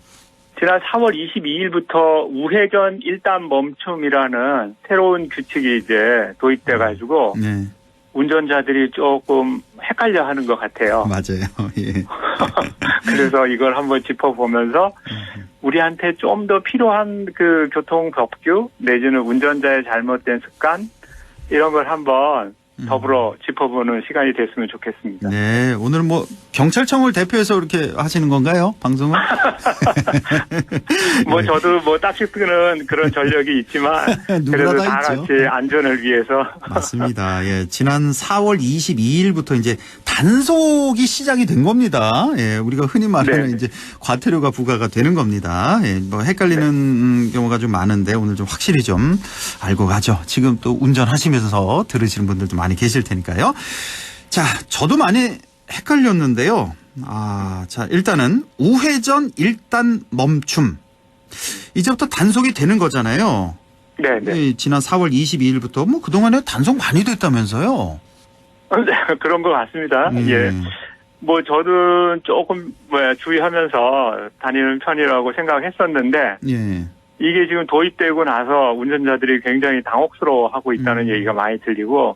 지난 4월 22일부터 우회전 1단 멈춤이라는 새로운 규칙이 이제 도입돼가지고 네. 운전자들이 조금 헷갈려 하는 것 같아요. 맞아요. 예. 그래서 이걸 한번 짚어보면서 우리한테 좀 더 필요한 그 교통 법규 내지는 운전자의 잘못된 습관 이런 걸 한번 더불어 짚어보는 시간이 됐으면 좋겠습니다. 네, 오늘 뭐 경찰청을 대표해서 이렇게 하시는 건가요? 방송을? 뭐 저도 뭐 딱히 쓰는 그런 전력이 있지만 그래도 다 있죠. 같이 안전을 위해서. 맞습니다. 예, 지난 4월 22일부터 이제 단속이 시작이 된 겁니다. 예, 우리가 흔히 말하는 네. 이제 과태료가 부과가 되는 겁니다. 예, 뭐 헷갈리는 경우가 좀 많은데 오늘 좀 확실히 좀 알고 가죠. 지금 또 운전하시면서 들으시는 분들도 많이 계실 테니까요. 자, 저도 많이 헷갈렸는데요. 자, 일단은 우회전 1단 멈춤. 이제부터 단속이 되는 거잖아요. 네. 지난 4월 22일부터 뭐 그동안에 단속 많이 됐다면서요. 그런 것 같습니다. 예. 뭐 저도 조금 주의하면서 다니는 편이라고 생각했었는데 예. 이게 지금 도입되고 나서 운전자들이 굉장히 당혹스러워하고 있다는 얘기가 많이 들리고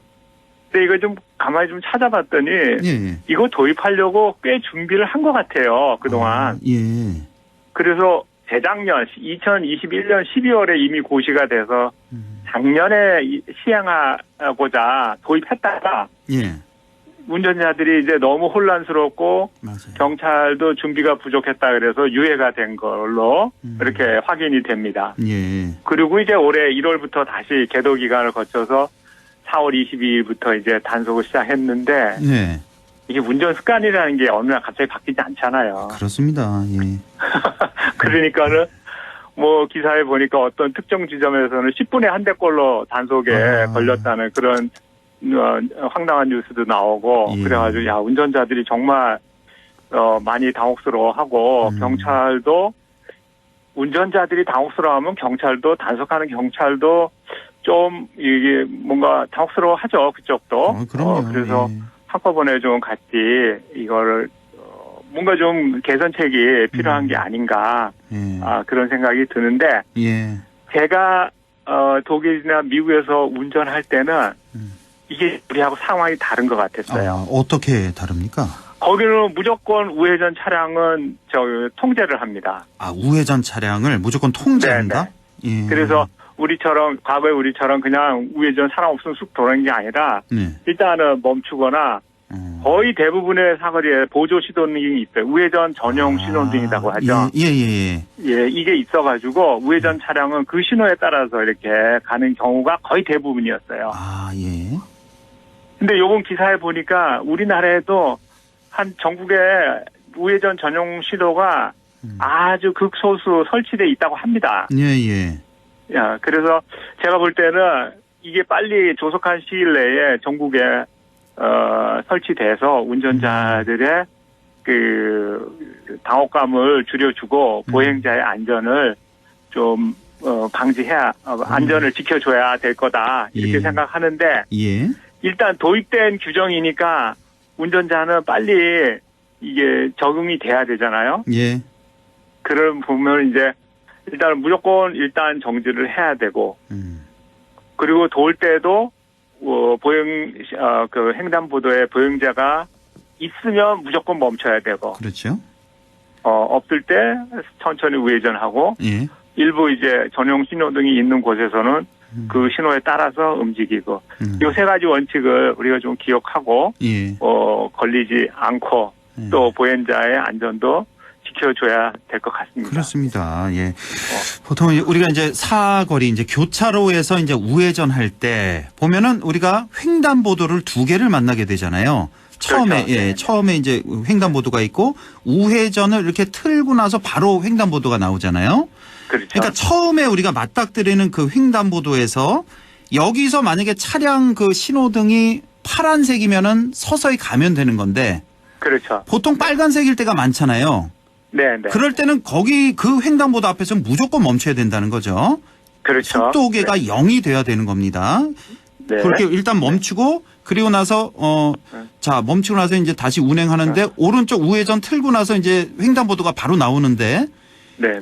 근데 이거 좀 가만히 좀 찾아봤더니 이거 도입하려고 꽤 준비를 한 것 같아요. 그동안. 예. 그래서 재작년 2021년 12월에 이미 고시가 돼서 작년에 시행하고자 도입했다가 운전자들이 이제 너무 혼란스럽고 경찰도 준비가 부족했다 그래서 유예가 된 걸로 이렇게 확인이 됩니다. 예. 그리고 이제 올해 1월부터 다시 계도 기간을 거쳐서 4월 22일부터 이제 단속을 시작했는데 이게 운전 습관이라는 게 어느 날 갑자기 바뀌지 않잖아요. 그렇습니다. 예. 그러니까는 뭐 기사에 보니까 어떤 특정 지점에서는 10분에 한 대꼴로 단속에 걸렸다는 그런 황당한 뉴스도 나오고 그래가지고 야 운전자들이 정말 많이 당혹스러워하고 경찰도 운전자들이 당혹스러워하면 경찰도 단속하는 경찰도 좀 이게 뭔가 당혹스러워하죠 그쪽도. 그럼요. 그래서 한꺼번에 좀 같이 이거를 뭔가 좀 개선책이 필요한 게 아닌가 그런 생각이 드는데 제가 독일이나 미국에서 운전할 때는 이게 우리하고 상황이 다른 것 같았어요. 어떻게 다릅니까? 거기는 무조건 우회전 차량은 통제를 합니다. 우회전 차량을 무조건 통제한다? 예. 그래서 과거에 우리처럼 그냥 우회전 사람 없으면 쑥 도는 게 아니라 일단은 멈추거나 거의 대부분의 사거리에 보조 신호등이 있어요. 우회전 전용 신호등이라고 하죠. 예, 이게 있어가지고 우회전 차량은 그 신호에 따라서 이렇게 가는 경우가 거의 대부분이었어요. 예. 근데 요번 기사에 보니까 우리나라에도 한 전국에 우회전 전용 신호가 아주 극소수 설치돼 있다고 합니다. 예. 그래서 제가 볼 때는 이게 빨리 조속한 시일 내에 전국에 설치돼서 운전자들의 그 당혹감을 줄여주고 보행자의 안전을 좀 방지해야 안전을 지켜줘야 될 거다 이렇게 생각하는데 일단 도입된 규정이니까 운전자는 빨리 이게 적응이 돼야 되잖아요. 그럼 보면 이제 일단 무조건 일단 정지를 해야 되고 그리고 도울 때도 그 횡단보도에 보행자가 있으면 무조건 멈춰야 되고 그렇죠. 없을 때 천천히 우회전하고 일부 이제 전용 신호등이 있는 곳에서는 그 신호에 따라서 움직이고 요 세 가지 원칙을 우리가 좀 기억하고 걸리지 않고 또 보행자의 안전도 지켜줘야 될 것 같습니다. 그렇습니다. 예. 보통 우리가 이제 사거리 이제 교차로에서 이제 우회전할 때 보면은 우리가 횡단보도를 두 개를 만나게 되잖아요. 처음에 그렇죠. 처음에 이제 횡단보도가 있고 우회전을 이렇게 틀고 나서 바로 횡단보도가 나오잖아요. 그렇죠. 그러니까 처음에 우리가 맞닥뜨리는 그 횡단보도에서 여기서 만약에 차량 그 신호등이 파란색이면은 서서히 가면 되는 건데 그렇죠. 보통 빨간색일 때가 많잖아요. 네. 그럴 때는 거기 그 횡단보도 앞에서 무조건 멈춰야 된다는 거죠. 그렇죠. 속도계가 0이 돼야 되는 겁니다. 그렇게 일단 멈추고 그리고 나서 자 멈추고 나서 이제 다시 운행하는데 오른쪽 우회전 틀고 나서 이제 횡단보도가 바로 나오는데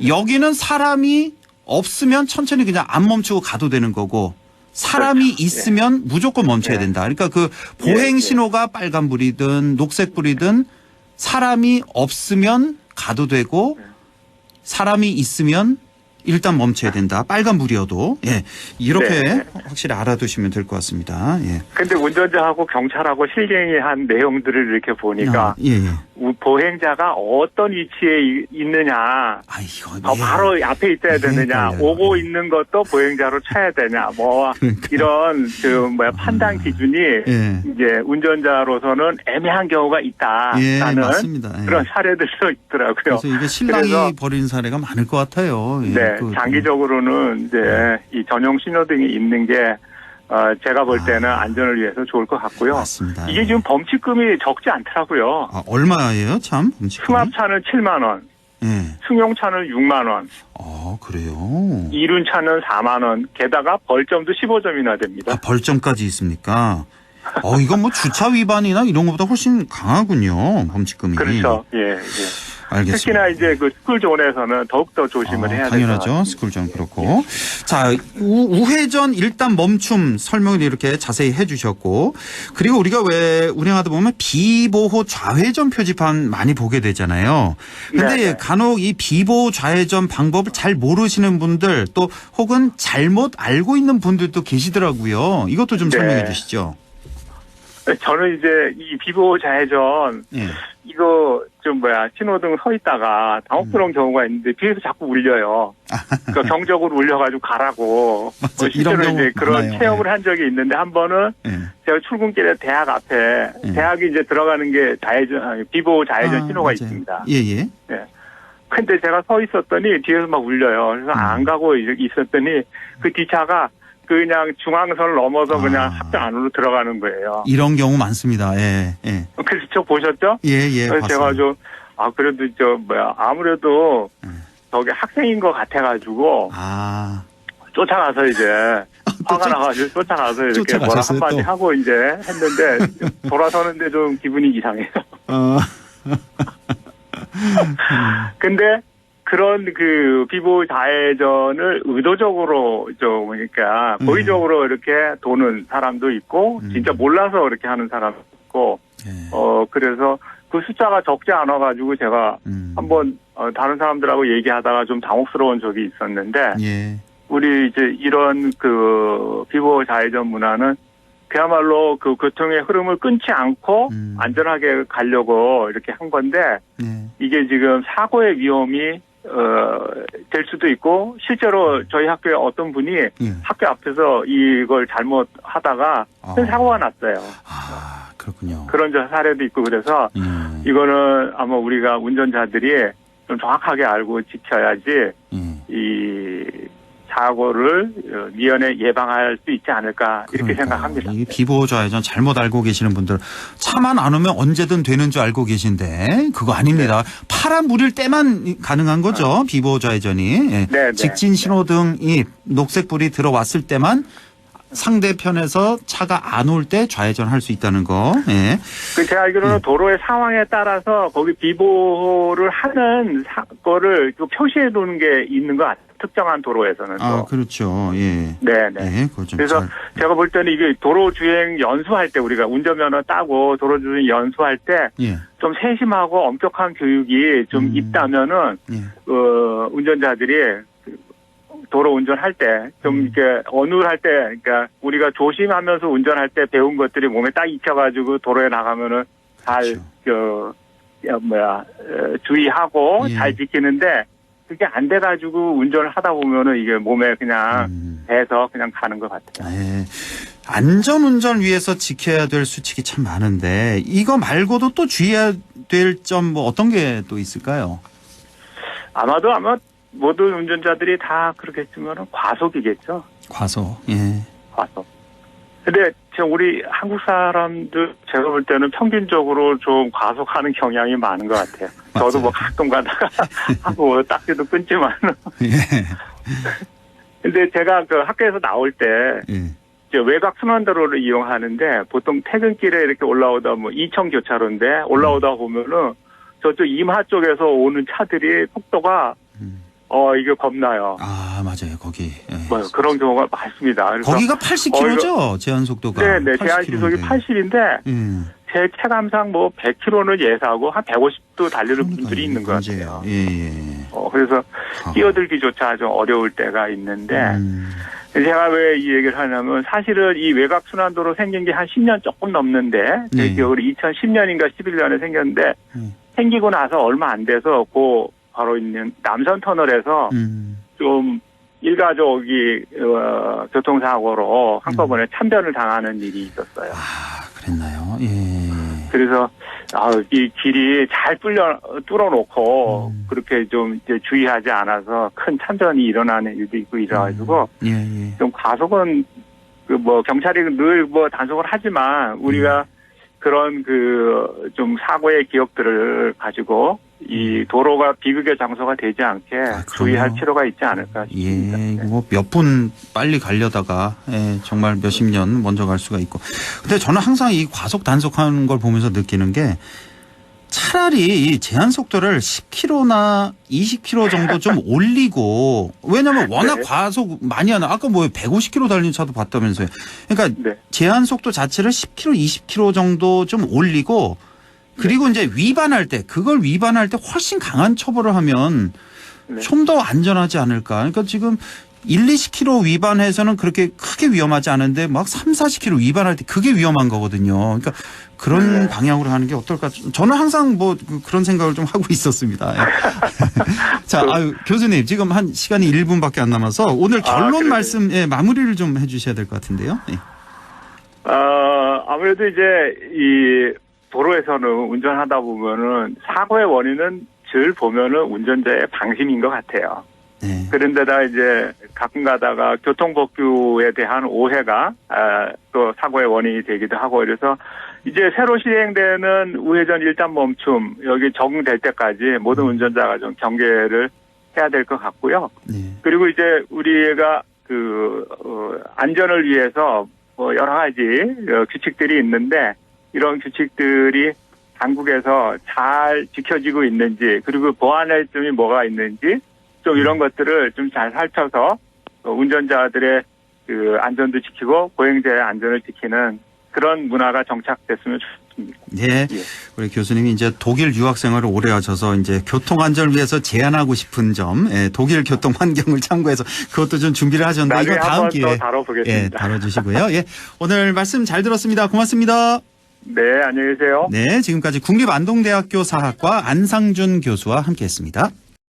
여기는 사람이 없으면 천천히 그냥 안 멈추고 가도 되는 거고 사람이 있으면 무조건 멈춰야 된다. 그러니까 그 보행 신호가 빨간불이든 녹색불이든 사람이 없으면 가도 되고 사람이 있으면 일단 멈춰야 된다. 빨간불이어도. 이렇게 확실히 알아두시면 될 것 같습니다. 근데 운전자하고 경찰하고 실갱이 한 내용들을 이렇게 보니까 보행자가 어떤 위치에 있느냐 바로 앞에 있어야 되느냐 오고 있는 것도 보행자로 쳐야 되냐 이런 판단 기준이 이제 운전자로서는 애매한 경우가 있다라는 맞습니다. 그런 사례들도 있더라고요. 그래서 이게 신랑이 벌인 사례가 많을 것 같아요. 장기적으로는 이제 이 전용 신호등이 있는 게 제가 볼 때는 안전을 위해서 좋을 것 같고요. 맞습니다. 이게 지금 범칙금이 적지 않더라고요. 얼마예요, 참? 범칙금? 승합차는 7만 원, 승용차는 6만 원. 그래요? 이륜차는 4만 원. 게다가 벌점도 15점이나 됩니다. 벌점까지 있습니까? 이건 뭐 주차 위반이나 이런 것보다 훨씬 강하군요, 범칙금이. 그렇죠. 알겠습니다. 특히나 이제 그 스쿨존에서는 더욱더 조심을 해야 되죠. 당연하죠. 스쿨존 그렇고. 자, 우회전 일단 멈춤 설명을 이렇게 자세히 해 주셨고 그리고 우리가 왜 운행하다 보면 비보호 좌회전 표지판 많이 보게 되잖아요. 근데 간혹 이 비보호 좌회전 방법을 잘 모르시는 분들 또 혹은 잘못 알고 있는 분들도 계시더라고요. 이것도 좀 설명해 주시죠. 저는 이제 이 비보호 좌회전 이거 신호등 서 있다가 당혹스러운 경우가 있는데 뒤에서 자꾸 울려요. 그러니까 경적으로 울려가지고 가라고. 실제로 이제 그런 체험을 한 적이 있는데 한 번은 제가 출근길에 대학 앞에 대학이 이제 들어가는 게 비보호 좌회전 신호가 있습니다. 근데 제가 서 있었더니 뒤에서 막 울려요. 그래서 안 가고 있었더니 그 뒤차가 그냥 중앙선을 넘어서 그냥 합정 안으로 들어가는 거예요. 이런 경우 많습니다. 그래서 저 보셨죠? 그래서 제가 그래도 아무래도 저기 학생인 것 같아가지고 쫓아가서 이제 화가 나가지고 쫓아가서 이렇게 뭐라 한마디 하고 이제 했는데 돌아서는데 좀 기분이 이상해요. 근데 그런 그 비보호 좌회전을 의도적으로 그러니까 고의적으로 이렇게 도는 사람도 있고 진짜 몰라서 이렇게 하는 사람도 있고 그래서 그 숫자가 적지 않아 가지고 제가 한번 다른 사람들하고 얘기하다가 좀 당혹스러운 적이 있었는데 우리 이제 이런 그 비보호 좌회전 문화는 그야말로 그 교통의 흐름을 끊지 않고 안전하게 가려고 이렇게 한 건데 이게 지금 사고의 위험이 될 수도 있고 실제로 저희 학교에 어떤 분이 학교 앞에서 이걸 잘못 하다가 큰 사고가 났어요. 그렇군요. 그런 사례도 있고 그래서 이거는 아마 우리가 운전자들이 좀 정확하게 알고 지켜야지 이 사고를 미연에 예방할 수 있지 않을까 이렇게 생각합니다. 이 비보호 좌회전 잘못 알고 계시는 분들 차만 안 오면 언제든 되는 줄 알고 계신데 그거 아닙니다. 파란 불일 때만 가능한 거죠. 비보호 좌회전이. 예. 네, 직진 신호등이 녹색불이 들어왔을 때만 상대편에서 차가 안 올 때 좌회전할 수 있다는 거. 예. 제가 알기로는 도로의 상황에 따라서 거기 비보호를 하는 거를 표시해 두는 게 있는 것 같아요. 특정한 도로에서는. 아, 그렇죠. 예. 네네. 예, 그래서 제가 볼 때는 이게 도로 주행 연수할 때 우리가 운전면허 따고 도로 주행 연수할 때 좀 세심하고 엄격한 교육이 좀 있다면은 운전자들이 도로 운전할 때 좀 이렇게 어눌할 때 그러니까 우리가 조심하면서 운전할 때 배운 것들이 몸에 딱 익혀가지고 도로에 나가면은 잘 주의하고 잘 지키는데 그게 안 돼가지고 운전을 하다 보면은 이게 몸에 그냥 배서 그냥 가는 것 같아요. 네. 안전운전 위해서 지켜야 될 수칙이 참 많은데 이거 말고도 또 주의해야 될 점 뭐 어떤 게 또 있을까요? 아마 모든 운전자들이 다 그렇겠지만 과속이겠죠. 과속. 예. 과속. 근데 지금 우리 한국 사람들 제가 볼 때는 평균적으로 좀 과속하는 경향이 많은 것 같아요. 맞아요. 저도 뭐 가끔 가다가 하고 딱지도 끊지만. 예. 근데 제가 그 학교에서 나올 때 이제 외곽 순환도로를 이용하는데 보통 퇴근길에 이렇게 올라오다 뭐 이천 교차로인데 올라오다 보면은 저쪽 임하 쪽에서 오는 차들이 속도가 이게 겁나요. 아, 맞아요. 거기. 예. 뭐 그런 경우가 많습니다. 그래서 거기가 80km죠? 제한 속도가. 네, 제한 시속이 80인데 제 체감상 뭐 100km는 예사하고 한 150도 달리는 분들이 있는 것 같아요. 예. 그래서 끼어들기조차 좀 어려울 때가 있는데 제가 왜 이 얘기를 하냐면 사실은 이 외곽 순환도로 생긴 게 한 10년 조금 넘는데 제 기억으로 2010년인가 11년에 생겼는데 생기고 나서 얼마 안 돼서 바로 있는 남선 터널에서 좀 일가족이 교통사고로 한꺼번에 참변을 당하는 일이 있었어요. 아, 그랬나요? 예. 그래서 이 길이 잘 뚫어놓고 그렇게 좀 이제 주의하지 않아서 큰 참전이 일어나는 일도 있고 이래가지고 좀 과속은 경찰이 늘 단속을 하지만 우리가 그런 좀 사고의 기억들을 가지고 이 도로가 비극의 장소가 되지 않게 주의할 필요가 있지 않을까 싶습니다. 예, 몇 분 빨리 가려다가 정말 몇십 년 먼저 갈 수가 있고. 근데 저는 항상 이 과속 단속하는 걸 보면서 느끼는 게 차라리 이 제한 속도를 10km나 20km 정도 좀 올리고 왜냐하면 워낙 과속 많이 하나 아까 150km 달리는 차도 봤다면서요. 그러니까 제한 속도 자체를 10km, 20km 정도 좀 올리고 그리고 이제 그걸 위반할 때 훨씬 강한 처벌을 하면 좀 더 안전하지 않을까. 그러니까 지금 1, 20km 위반해서는 그렇게 크게 위험하지 않은데 막 3, 40km 위반할 때 그게 위험한 거거든요. 그러니까 그런 방향으로 하는 게 어떨까. 저는 항상 그런 생각을 좀 하고 있었습니다. 자, 교수님 지금 한 시간이 1분밖에 안 남아서 오늘 결론 말씀 마무리를 좀 해주셔야 될 것 같은데요. 네. 아무래도 이제 이 도로에서는 운전하다 보면은 사고의 원인은 늘 보면은 운전자의 방심인 것 같아요. 그런데다 이제 가끔 가다가 교통법규에 대한 오해가 또 사고의 원인이 되기도 하고 그래서 이제 새로 시행되는 우회전 일단 멈춤 여기 적용될 때까지 모든 운전자가 좀 경계를 해야 될 것 같고요. 그리고 이제 우리가 안전을 위해서 여러 가지 규칙들이 있는데 이런 규칙들이 당국에서 잘 지켜지고 있는지 그리고 보완할 점이 뭐가 있는지 좀 이런 것들을 좀 잘 살펴서 운전자들의 안전도 지키고 보행자의 안전을 지키는 그런 문화가 정착됐으면 좋겠습니다. 네, 우리 교수님이 이제 독일 유학 생활을 오래 하셔서 이제 교통 안전을 위해서 제안하고 싶은 점, 독일 교통 환경을 참고해서 그것도 좀 준비를 하셨는데 이거 다음 기회에 다뤄보겠습니다. 다뤄주시고요. 오늘 말씀 잘 들었습니다. 고맙습니다. 네, 안녕히 계세요. 네, 지금까지 국립안동대학교 사학과 안상준 교수와 함께했습니다.